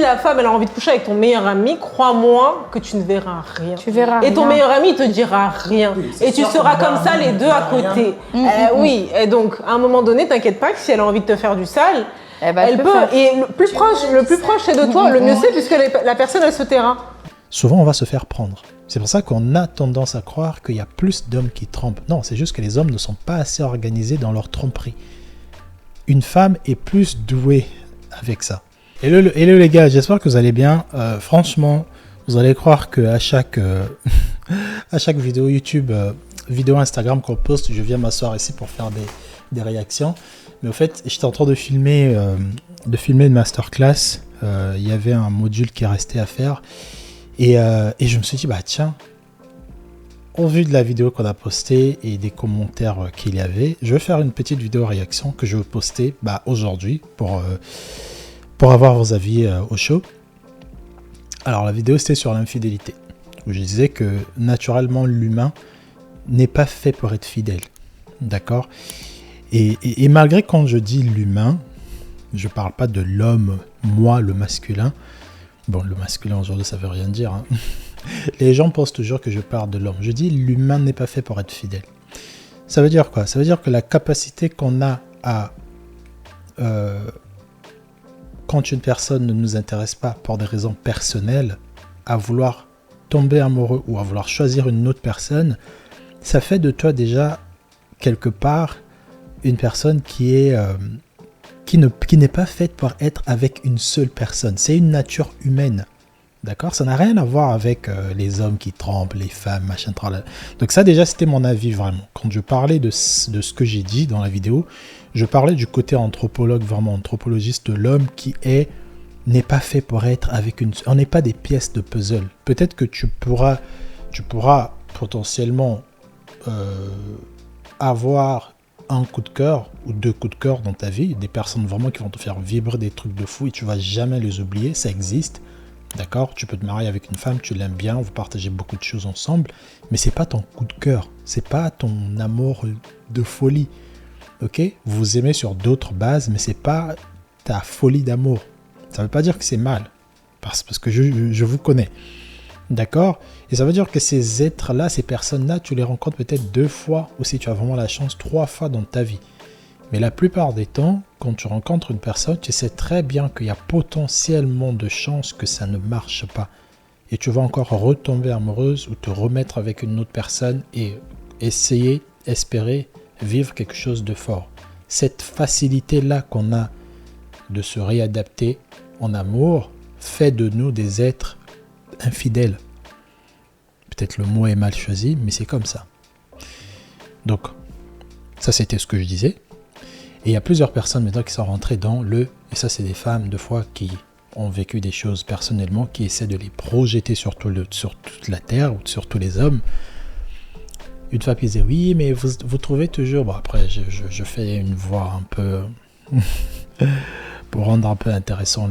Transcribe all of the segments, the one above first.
la femme elle a envie de coucher avec ton meilleur ami, crois-moi que tu ne verras rien. Tu verras Et ton rien. meilleur ami, il te dira rien. Oui, et tu sûr seras que comme ça les deux à rien. côté. Oui, et donc à un moment donné, t'inquiète pas que si elle a envie de te faire du sale, elle peut. Et le plus proche c'est de toi, le mieux c'est puisque la personne elle se taira. Souvent, on va se faire prendre. C'est pour ça qu'on a tendance à croire qu'il y a plus d'hommes qui trompent. Non, c'est juste que les hommes ne sont pas assez organisés dans leur tromperie. Une femme est plus douée avec ça. Hello les gars, j'espère que vous allez bien. Franchement, vous allez croire qu'à chaque, à chaque vidéo YouTube, vidéo Instagram qu'on poste, je viens m'asseoir ici pour faire des réactions. Mais au fait, j'étais en train de filmer une masterclass. Il y avait un module qui restait à faire. Et je me suis dit, bah tiens, au vu de la vidéo qu'on a postée et des commentaires qu'il y avait, je vais faire une petite vidéo réaction que je vais poster aujourd'hui pour avoir vos avis au chaud. Alors la vidéo c'était sur l'infidélité, où je disais que naturellement l'humain n'est pas fait pour être fidèle, d'accord ? Et malgré quand je dis l'humain, je parle pas de l'homme, moi le masculin. Bon, le masculin aujourd'hui ça veut rien dire, hein. Les gens pensent toujours que je parle de l'homme. Je dis l'humain n'est pas fait pour être fidèle. Ça veut dire quoi ? Ça veut dire que la capacité qu'on a à quand une personne ne nous intéresse pas pour des raisons personnelles, à vouloir tomber amoureux ou à vouloir choisir une autre personne, ça fait de toi déjà quelque part une personne qui n'est pas faite pour être avec une seule personne. C'est une nature humaine. D'accord ? Ça n'a rien à voir avec les hommes qui trompent, les femmes, machin, tralala. Donc ça déjà c'était mon avis vraiment. Quand je parlais de ce que j'ai dit dans la vidéo, je parlais du côté anthropologue, vraiment anthropologiste de l'homme qui n'est pas fait pour être avec une... On n'est pas des pièces de puzzle. Peut-être que tu pourras potentiellement avoir un coup de cœur ou deux coups de cœur dans ta vie, des personnes vraiment qui vont te faire vibrer des trucs de fou et tu vas jamais les oublier, ça existe. D'accord, tu peux te marier avec une femme, tu l'aimes bien, vous partagez beaucoup de choses ensemble, mais c'est pas ton coup de cœur, c'est pas ton amour de folie. Ok, vous vous aimez sur d'autres bases, mais c'est pas ta folie d'amour. Ça veut pas dire que c'est mal, parce que je vous connais. D'accord, et ça veut dire que ces êtres-là, ces personnes-là, tu les rencontres peut-être 2 fois, ou si tu as vraiment la chance, 3 fois dans ta vie. Mais la plupart des temps, quand tu rencontres une personne, tu sais très bien qu'il y a potentiellement de chances que ça ne marche pas. Et tu vas encore retomber amoureuse ou te remettre avec une autre personne et essayer, espérer vivre quelque chose de fort. Cette facilité-là qu'on a de se réadapter en amour fait de nous des êtres infidèles. Peut-être le mot est mal choisi, mais c'est comme ça. Donc, ça c'était ce que je disais. Et il y a plusieurs personnes maintenant qui sont rentrées dans et ça c'est des femmes de fois qui ont vécu des choses personnellement, qui essaient de les projeter sur toute la terre ou sur tous les hommes. Une femme qui disait oui mais vous trouvez toujours, bon après je fais une voix un peu pour rendre un peu intéressant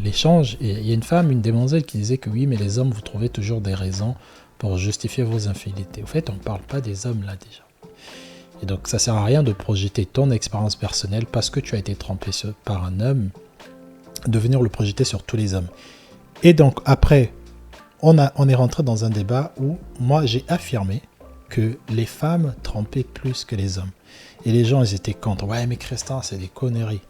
l'échange, et il y a une demoiselle qui disait que oui mais les hommes vous trouvez toujours des raisons pour justifier vos infidélités. En fait on ne parle pas des hommes là déjà. Et donc ça sert à rien de projeter ton expérience personnelle parce que tu as été trompé par un homme, de venir le projeter sur tous les hommes. Et donc après, on est rentré dans un débat où moi j'ai affirmé que les femmes trompaient plus que les hommes. Et les gens ils étaient contre. Ouais mais Christin c'est des conneries.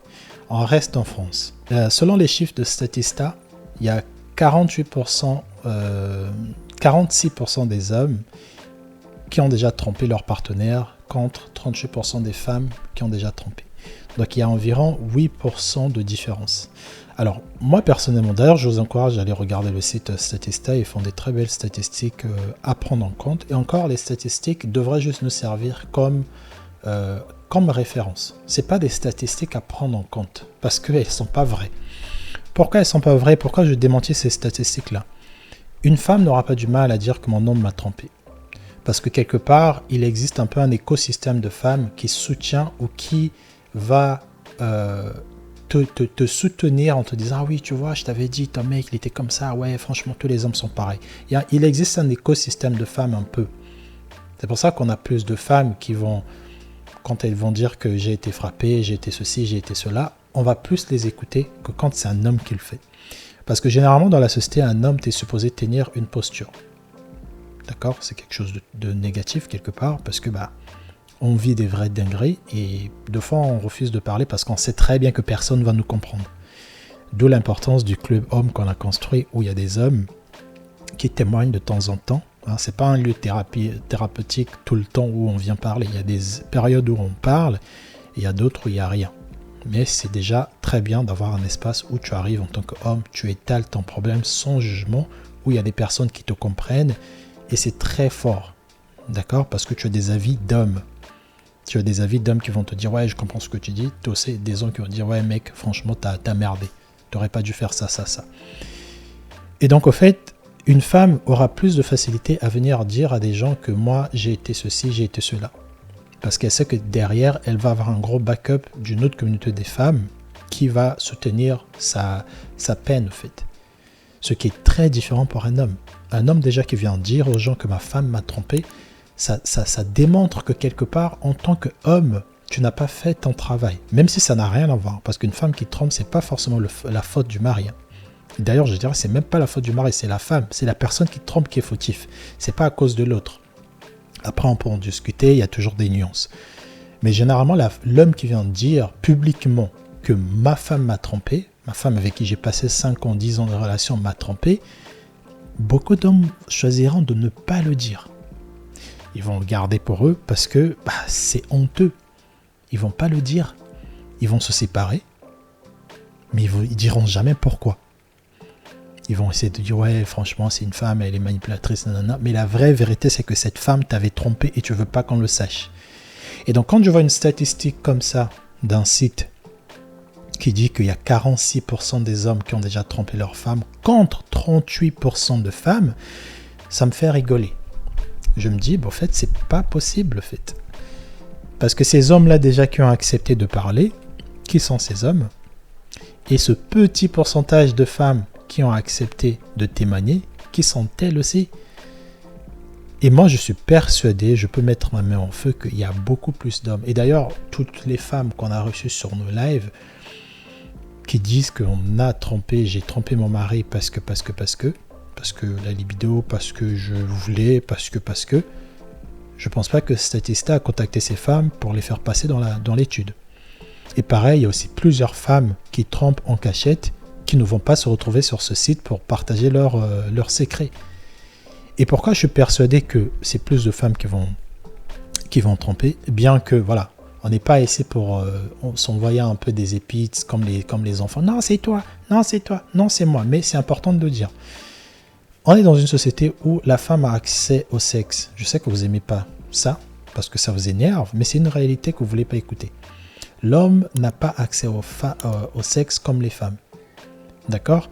On reste en France. Selon les chiffres de Statista, il y a 46% des hommes qui ont déjà trompé leur partenaire contre 38% des femmes qui ont déjà trompé. Donc il y a environ 8% de différence. Alors moi personnellement, d'ailleurs je vous encourage à aller regarder le site Statista, ils font des très belles statistiques à prendre en compte. Et encore les statistiques devraient juste nous servir comme référence. Ce n'est pas des statistiques à prendre en compte parce qu'elles ne sont pas vraies. Pourquoi elles ne sont pas vraies? Pourquoi je démentis ces statistiques-là? Une femme n'aura pas du mal à dire que mon homme m'a trompé. Parce que quelque part, il existe un peu un écosystème de femmes qui soutient ou qui va te soutenir en te disant « Ah oui, tu vois, je t'avais dit, ton mec, il était comme ça. Ouais, franchement, tous les hommes sont pareils. » Il existe un écosystème de femmes un peu. C'est pour ça qu'on a plus de femmes qui vont, quand elles vont dire que j'ai été frappée, j'ai été ceci, j'ai été cela, on va plus les écouter que quand c'est un homme qui le fait. Parce que généralement, dans la société, un homme, tu es supposé tenir une posture. D'accord? C'est quelque chose de négatif, quelque part, parce que on vit des vraies dingueries, et deux fois, on refuse de parler parce qu'on sait très bien que personne ne va nous comprendre. D'où l'importance du club homme qu'on a construit, où il y a des hommes qui témoignent de temps en temps. C'est pas un lieu thérapeutique tout le temps où on vient parler. Il y a des périodes où on parle, et il y a d'autres où il n'y a rien. Mais c'est déjà très bien d'avoir un espace où tu arrives en tant qu'homme, tu étales ton problème sans jugement, où il y a des personnes qui te comprennent, et c'est très fort, d'accord? Parce que tu as des avis d'hommes. Tu as des avis d'hommes qui vont te dire « Ouais, je comprends ce que tu dis ». Tu as aussi des hommes qui vont dire « Ouais, mec, franchement, t'as merdé. T'aurais pas dû faire ça, ça, ça. » Et donc, au fait, une femme aura plus de facilité à venir dire à des gens que moi, j'ai été ceci, j'ai été cela. Parce qu'elle sait que derrière, elle va avoir un gros backup d'une autre communauté des femmes qui va soutenir sa peine, au fait. Ce qui est très différent pour un homme. Un homme déjà qui vient dire aux gens que ma femme m'a trompé, ça démontre que quelque part, en tant qu'homme, tu n'as pas fait ton travail. Même si ça n'a rien à voir. Parce qu'une femme qui trompe, c'est pas forcément la faute du mari. D'ailleurs, je dirais, c'est même pas la faute du mari, c'est la femme. C'est la personne qui trompe qui est fautif. C'est pas à cause de l'autre. Après, on peut en discuter, il y a toujours des nuances. Mais généralement, l'homme qui vient dire publiquement que ma femme m'a trompé, ma femme avec qui j'ai passé 5 ans, 10 ans de relation m'a trompé, beaucoup d'hommes choisiront de ne pas le dire. Ils vont le garder pour eux parce que c'est honteux. Ils vont pas le dire. Ils vont se séparer, mais ils diront jamais pourquoi. Ils vont essayer de dire « Ouais, franchement, c'est une femme, elle est manipulatrice, nanana. » Mais la vraie vérité, c'est que cette femme t'avait trompé et tu veux pas qu'on le sache. Et donc, quand je vois une statistique comme ça d'un site qui dit qu'il y a 46% des hommes qui ont déjà trompé leur femme contre 38% de femmes, ça me fait rigoler. Je me dis, en fait, c'est pas possible, en fait. Parce que ces hommes-là, déjà, qui ont accepté de parler, qui sont ces hommes? Et ce petit pourcentage de femmes qui ont accepté de témoigner, qui sont-elles aussi? Et moi, je suis persuadé, je peux mettre ma main en feu, qu'il y a beaucoup plus d'hommes. Et d'ailleurs, toutes les femmes qu'on a reçues sur nos lives, qui disent qu'on a trompé, j'ai trompé mon mari parce que la libido, parce que je voulais, parce que, je pense pas que Statista a contacté ces femmes pour les faire passer dans l'étude. Et pareil, il y a aussi plusieurs femmes qui trompent en cachette, qui ne vont pas se retrouver sur ce site pour partager leurs secrets. Et pourquoi je suis persuadé que c'est plus de femmes qui vont tromper, bien que, voilà, on n'est pas ici pour s'envoyer un peu des épices comme les enfants. Non, c'est toi, non, c'est toi, non, c'est moi. Mais c'est important de le dire. On est dans une société où la femme a accès au sexe. Je sais que vous n'aimez pas ça, parce que ça vous énerve, mais c'est une réalité que vous ne voulez pas écouter. L'homme n'a pas accès au sexe comme les femmes. D'accord?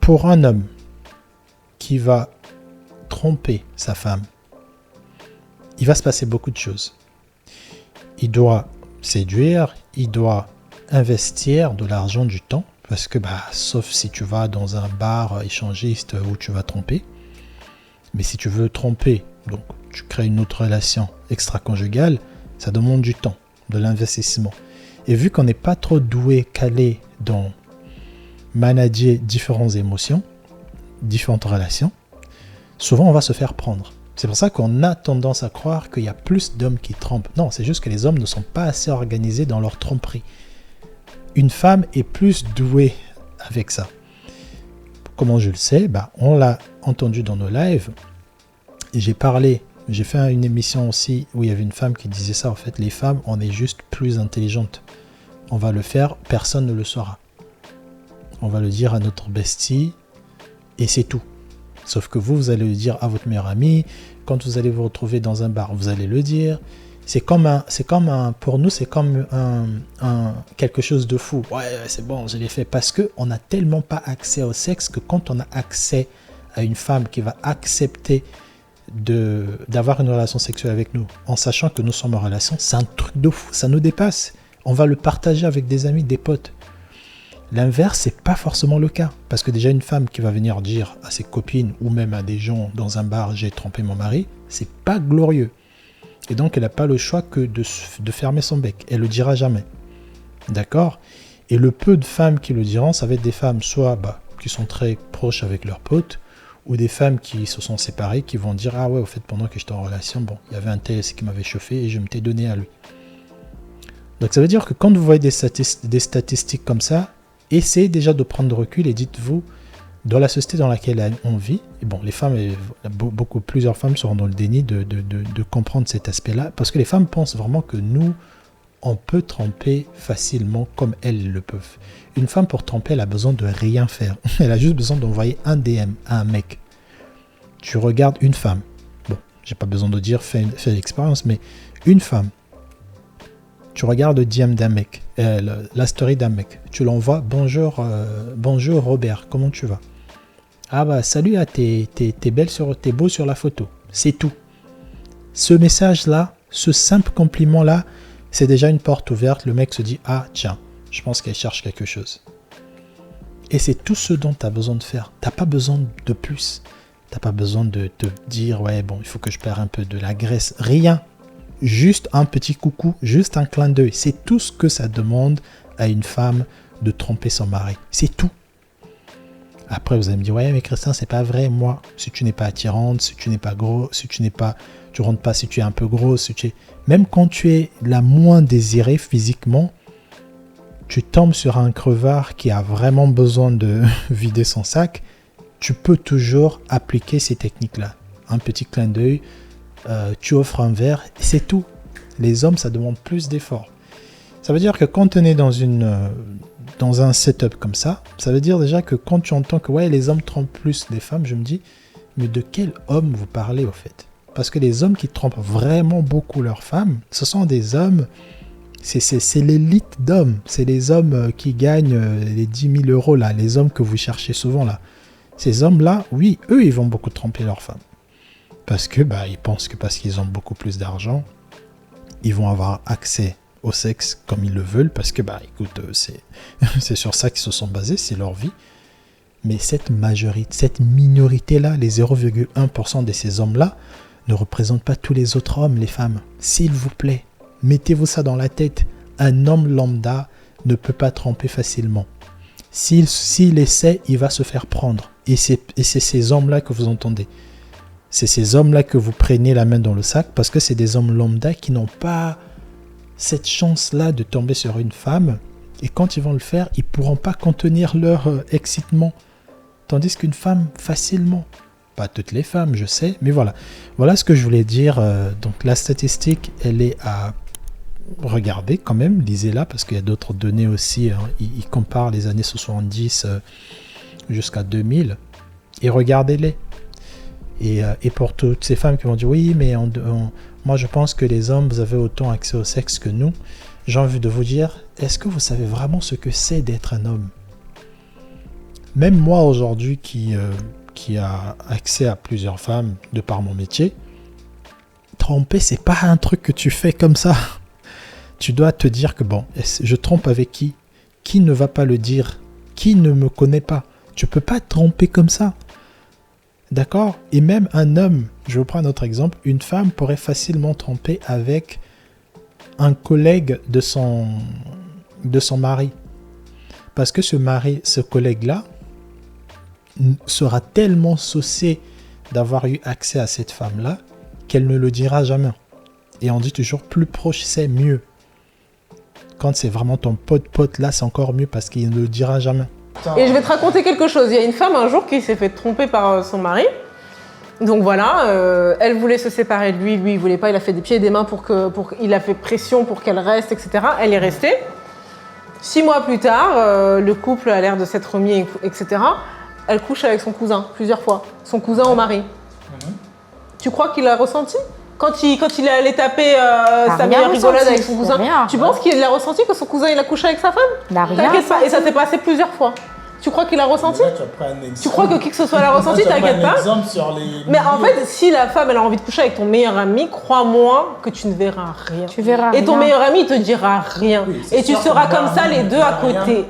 Pour un homme qui va tromper sa femme, il va se passer beaucoup de choses. Il doit séduire, il doit investir de l'argent, du temps, parce que, sauf si tu vas dans un bar échangiste où tu vas tromper, mais si tu veux tromper, donc tu crées une autre relation extra-conjugale, ça demande du temps, de l'investissement. Et vu qu'on n'est pas trop doué, calé dans manager différentes émotions, différentes relations, souvent on va se faire prendre. C'est pour ça qu'on a tendance à croire qu'il y a plus d'hommes qui trompent. Non, c'est juste que les hommes ne sont pas assez organisés dans leur tromperie. Une femme est plus douée avec ça. Comment je le sais? On l'a entendu dans nos lives. Et j'ai fait une émission aussi où il y avait une femme qui disait ça. En fait, les femmes, on est juste plus intelligentes. On va le faire, personne ne le saura. On va le dire à notre bestie et c'est tout. Sauf que vous allez le dire à votre meilleur ami. Quand vous allez vous retrouver dans un bar, vous allez le dire. Pour nous, c'est comme quelque chose de fou. Ouais, c'est bon, je l'ai fait. Parce qu'on n'a tellement pas accès au sexe que quand on a accès à une femme qui va accepter d'avoir une relation sexuelle avec nous, en sachant que nous sommes en relation, c'est un truc de fou, ça nous dépasse. On va le partager avec des amis, des potes. L'inverse, c'est pas forcément le cas. Parce que déjà, une femme qui va venir dire à ses copines ou même à des gens dans un bar, j'ai trompé mon mari, c'est pas glorieux. Et donc, elle n'a pas le choix que de fermer son bec. Elle le dira jamais. D'accord? Et le peu de femmes qui le diront, ça va être des femmes soit qui sont très proches avec leurs potes, ou des femmes qui se sont séparées, qui vont dire « Ah ouais, au fait, pendant que j'étais en relation, bon, il y avait un tel qui m'avait chauffé et je m'étais donné à lui. » Donc ça veut dire que quand vous voyez des statistiques comme ça, essayez déjà de prendre recul et dites-vous, dans la société dans laquelle on vit, et bon, les femmes, plusieurs femmes seront dans le déni de comprendre cet aspect-là, parce que les femmes pensent vraiment que nous, on peut tromper facilement comme elles le peuvent. Une femme, pour tromper, elle a besoin de rien faire. Elle a juste besoin d'envoyer un DM à un mec. Tu regardes une femme. Bon, j'ai pas besoin de dire fais l'expérience, mais une femme. Tu regardes le DM d'un mec, la story d'un mec. Tu l'envoies, bonjour Robert, comment tu vas? Ah salut, t'es beau sur la photo. C'est tout. Ce message-là, ce simple compliment-là, c'est déjà une porte ouverte. Le mec se dit, ah tiens, je pense qu'elle cherche quelque chose. Et c'est tout ce dont tu as besoin de faire. Tu n'as pas besoin de plus. Tu n'as pas besoin de te dire, ouais, bon, il faut que je perde un peu de la graisse. Rien. Juste un petit coucou, juste un clin d'œil. C'est tout ce que ça demande à une femme de tromper son mari. C'est tout. Après, vous allez me dire, ouais, mais Christian, c'est pas vrai. Moi, si tu n'es pas attirante, si tu n'es pas gros, si tu rentres pas, si tu es un peu gros, même quand tu es la moins désirée physiquement, tu tombes sur un crevard qui a vraiment besoin de vider son sac, tu peux toujours appliquer ces techniques-là. Un petit clin d'œil, tu offres un verre, et c'est tout. Les hommes, ça demande plus d'efforts. Ça veut dire que quand on est dans un setup comme ça veut dire déjà que quand tu entends que ouais, les hommes trompent plus les femmes, je me dis, mais de quel homme vous parlez au fait? Parce que les hommes qui trompent vraiment beaucoup leurs femmes, ce sont des hommes, c'est l'élite d'hommes, c'est les hommes qui gagnent les 10 000 euros là, les hommes que vous cherchez souvent là. Ces hommes-là, oui, eux, ils vont beaucoup tromper leurs femmes. Parce que ils pensent que parce qu'ils ont beaucoup plus d'argent, ils vont avoir accès au sexe comme ils le veulent, parce que écoute, c'est sur ça qu'ils se sont basés, c'est leur vie. Mais cette minorité-là, les 0,1% de ces hommes-là, ne représentent pas tous les autres hommes, les femmes. S'il vous plaît, mettez-vous ça dans la tête. Un homme lambda ne peut pas tromper facilement. S'il essaie, il va se faire prendre. Et c'est ces hommes-là que vous entendez. C'est ces hommes-là que vous prenez la main dans le sac, parce que c'est des hommes lambda qui n'ont pas cette chance-là de tomber sur une femme. Et quand ils vont le faire, ils ne pourront pas contenir leur excitement. Tandis qu'une femme, facilement. Pas toutes les femmes, je sais, mais voilà. Voilà ce que je voulais dire. Donc la statistique, elle est à regarder quand même. Lisez-la, parce qu'il y a d'autres données aussi. Hein. Ils comparent les années 70 jusqu'à 2000. Et regardez-les. Et pour toutes ces femmes qui vont dire, oui, mais moi je pense que les hommes, vous avez autant accès au sexe que nous. J'ai envie de vous dire, est-ce que vous savez vraiment ce que c'est d'être un homme? Même moi aujourd'hui qui a accès à plusieurs femmes de par mon métier, tromper, c'est pas un truc que tu fais comme ça. Tu dois te dire que bon, je trompe avec qui? Qui ne va pas le dire? Qui ne me connaît pas? Tu peux pas tromper comme ça. D'accord? Et même un homme, je vais prendre un autre exemple, une femme pourrait facilement tromper avec un collègue de son mari. Parce que ce collègue-là, sera tellement saucé d'avoir eu accès à cette femme-là qu'elle ne le dira jamais. Et on dit toujours, plus proche c'est mieux. Quand c'est vraiment ton pote là, c'est encore mieux parce qu'il ne le dira jamais. Et je vais te raconter quelque chose. Il y a une femme un jour qui s'est fait tromper par son mari. Donc voilà, elle voulait se séparer de lui, il voulait pas, il a fait des pieds et des mains il a fait pression pour qu'elle reste, etc. Elle est restée. 6 mois plus tard, le couple a l'air de s'être remis, etc. Elle couche avec son cousin plusieurs fois, son cousin au mari. Tu crois qu'il l'a ressenti? Quand il est allé taper sa meilleure rigolade avec son cousin, tu penses qu'il a ressenti que son cousin il a couché avec sa femme? T'inquiète pas, et ça s'est passé plusieurs fois. Tu crois qu'il a ressenti? Tu crois que qui que ce soit l'a ressenti? T'inquiète pas. Mais en fait, si la femme elle a envie de coucher avec ton meilleur ami, crois-moi que tu ne verras rien. Tu verras et ton meilleur ami il te dira rien. Oui, et tu seras comme ça les deux à côté.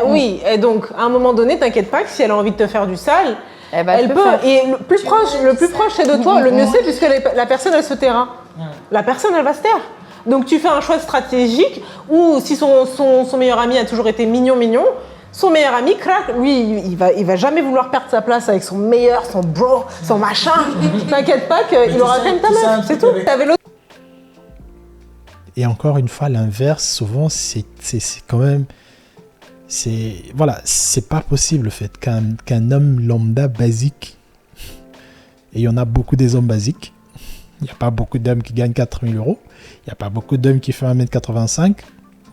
Oui, et donc à un moment donné, t'inquiète pas que si elle a envie de te faire du sale, elle peut. Et le plus proche c'est de toi, le mieux c'est, puisque la personne elle se taira. La personne elle va se taire. Donc tu fais un choix stratégique où si son meilleur ami a toujours été mignon, son meilleur ami, crac, lui, il va jamais vouloir perdre sa place avec son meilleur, son bro, son machin. T'inquiète pas qu'il aura quand même ta meuf, c'est tout. T'avais l'autre. Et encore une fois, l'inverse, souvent, c'est quand même... Voilà, c'est pas possible, le fait qu'un homme lambda basique, et il y en a beaucoup des hommes basiques, il n'y a pas beaucoup d'hommes qui gagnent 4 000 €, il n'y a pas beaucoup d'hommes qui font 1m85,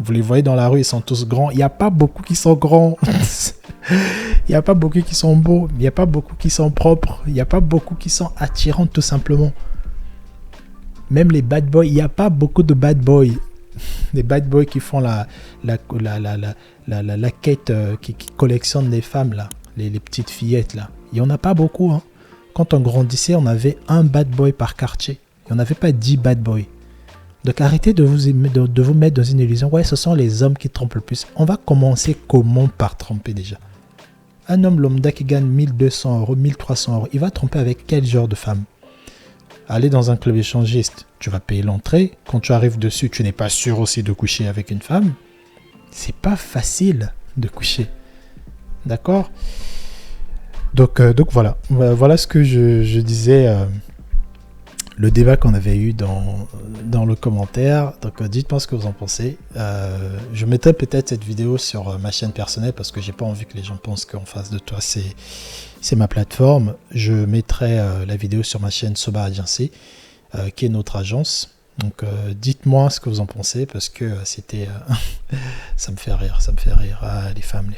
vous les voyez dans la rue, ils sont tous grands, il n'y a pas beaucoup qui sont grands, il n'y a pas beaucoup qui sont beaux, il n'y a pas beaucoup qui sont propres, il n'y a pas beaucoup qui sont attirants tout simplement. Même les bad boys, il n'y a pas beaucoup de bad boys. Les bad boys qui font la quête, qui collectionnent les femmes, là, les petites fillettes, là. Il n'y en a pas beaucoup. Hein. Quand on grandissait, on avait un bad boy par quartier. Il n'y en avait pas 10 bad boys. Donc arrêtez de vous mettre dans une illusion. Ouais, ce sont les hommes qui trompent le plus. On va commencer comment par tromper déjà? Un homme lambda qui gagne 1200 €, 1300 €, il va tromper avec quel genre de femme? Aller dans un club échangiste, tu vas payer l'entrée. Quand tu arrives dessus, tu n'es pas sûr aussi de coucher avec une femme. C'est pas facile de coucher. D'accord? Donc voilà. Voilà ce que je disais. Le débat qu'on avait eu dans le commentaire. Donc dites-moi ce que vous en pensez. Je mettrai peut-être cette vidéo sur ma chaîne personnelle parce que j'ai pas envie que les gens pensent qu'en face de toi c'est ma plateforme. Je mettrai la vidéo sur ma chaîne Soba Agency, qui est notre agence. Donc dites-moi ce que vous en pensez parce que c'était ça me fait rire. Ah, les femmes.